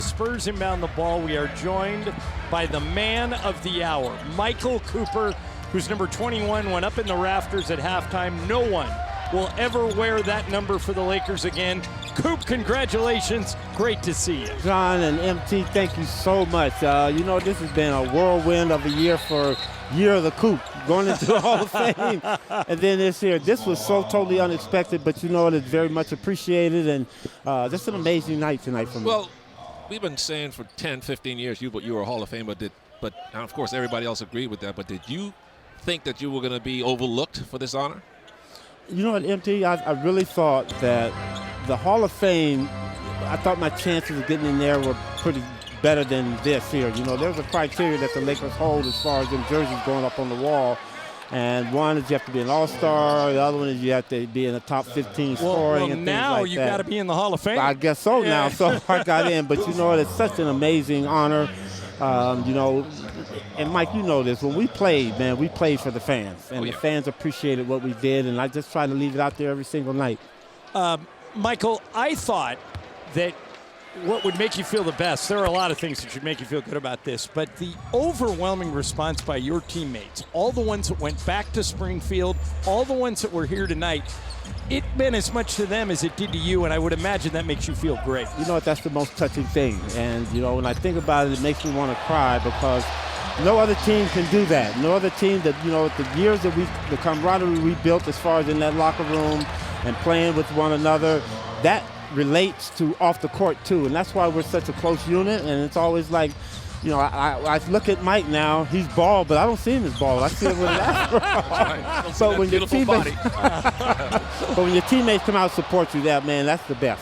Spurs inbound the ball. We are joined by the man of the hour, Mychal Cooper, whose number 21 went up in the rafters at halftime. No one will ever wear that number for the Lakers again. Coop, congratulations. Great to see you. John and MT, thank you so much. This has been a whirlwind of a year for Year of the Coop, going into the Hall of Fame. And then this year, this was so totally unexpected, but it's very much appreciated. And just an amazing night tonight for me. Well, we've been saying for 10, 15 years you were a Hall of Famer, but of course everybody else agreed with that. But did you think that you were going to be overlooked for this honor? You know what, MT, I really thought that the Hall of Fame, I thought my chances of getting in there were pretty better than this here. There's a criteria that the Lakers hold as far as them jerseys going up on the wall. And one is you have to be an all-star. The other one is you have to be in the top 15 scoring and things now like you that. got to be in the Hall of Fame. I guess so now. So I got in. But it's such an amazing honor. And Mike, you know this. When we played, man, we played for the fans. And the fans appreciated what we did. And I just try to leave it out there every single night. Mychal, I thought that what would make you feel the best, there are a lot of things that should make you feel good about this, but the overwhelming response by your teammates, all the ones that went back to Springfield, all the ones that were here tonight, it meant as much to them as it did to you, and I would imagine that makes you feel great. You know what, that's the most touching thing. And, when I think about it, it makes me want to cry because no other team can do that. No other team that, the years that the camaraderie we built as far as in that locker room and playing with one another, that relates to off the court too, and that's why we're such a close unit. And it's always like, I look at Mike now, he's bald, but I don't see him as bald. I see him with an afro. So when your teammates, but when your teammates come out and support you, that's the best.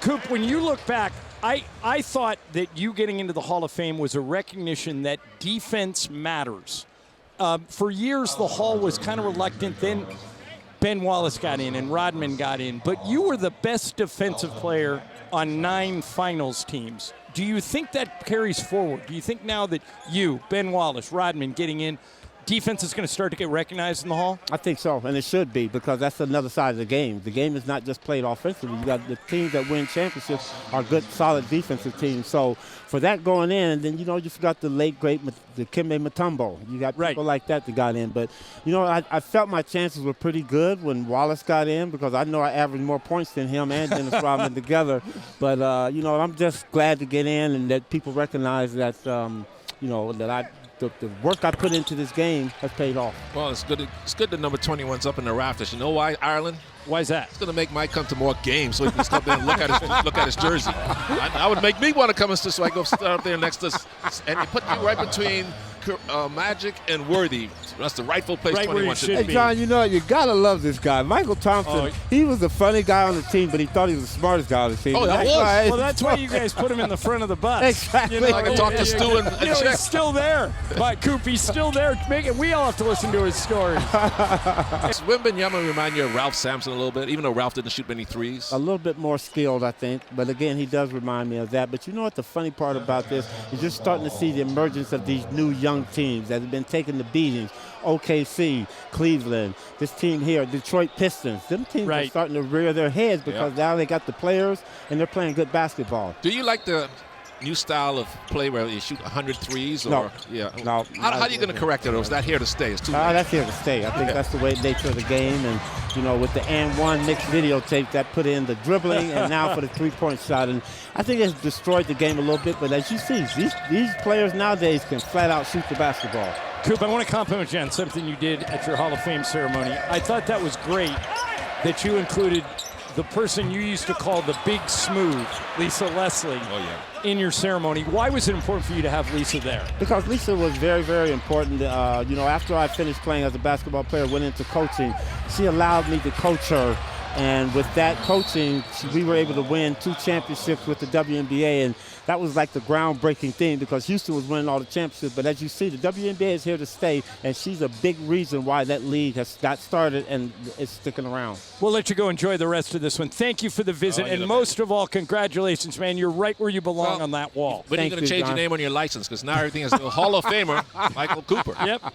Coop, when you look back, I thought that you getting into the Hall of Fame was a recognition that defense matters. For years, the Hall was kind of reluctant. Then Ben Wallace got in and Rodman got in, but you were the best defensive player on 9 finals teams. Do you think that carries forward? Do you think now that you, Ben Wallace, Rodman getting in, defense is going to start to get recognized in the Hall? I think so, and it should be, because that's another side of the game. The game is not just played offensively. You got the teams that win championships are good, solid defensive teams. So for that going in, and then you forgot the late great Dikembe Mutombo. You got people like that got in. But I felt my chances were pretty good when Wallace got in, because I know I averaged more points than him and Dennis Rodman together. But I'm just glad to get in and that people recognize that that the work I put into this game has paid off. Well, it's good the number 21's up in the rafters. You know why, Ireland? Why is that? It's going to make Mike come to more games so he can stop there and look at his jersey. I would make me want to come and so I go stand up there next to us. And you put you right between Magic and Worthy. That's the rightful place 21 should be. Hey, John, you got to love this guy. Mychal Thompson, he was the funny guy on the team, but he thought he was the smartest guy on the team. Oh, that was? Well, that's why you guys put him in the front of the bus. Exactly. I can talk to Stu and check. He's still there. But, Coop, he's still there. We all have to listen to his story. Does Wembanyama remind you of Ralph Sampson a little bit, even though Ralph didn't shoot many threes? A little bit more skilled, I think. But, again, he does remind me of that. But you know what the funny part about this is you're starting to see the emergence of these new young teams that have been taking the beatings. OKC, Cleveland, this team here, Detroit Pistons. Them teams are starting to rear their heads because now they got the players and they're playing good basketball. Do you like the new style of play where you shoot 100 threes? No. Or, No. How are you going to correct it, or is that here to stay? It's too late. That's here to stay. I think that's the nature of the game. And, with the and one mixed videotape, that put in the dribbling and now for the three-point shot. And I think it's destroyed the game a little bit. But as you see, these players nowadays can flat out shoot the basketball. Coop, I want to compliment you on something you did at your Hall of Fame ceremony. I thought that was great that you included the person you used to call the Big Smooth, Lisa Leslie, in your ceremony. Why was it important for you to have Lisa there? Because Lisa was very, very important. After I finished playing as a basketball player, went into coaching, she allowed me to coach her. And with that coaching, we were able to win 2 championships with the WNBA. And that was like the groundbreaking thing because Houston was winning all the championships. But as you see, the WNBA is here to stay. And she's a big reason why that league has got started and is sticking around. We'll let you go enjoy the rest of this one. Thank you for the visit. And most of all, congratulations, man. You're right where you belong on that wall. When are you going to change your name on your license? Because now everything is a Hall of Famer, Mychal Cooper. Yep.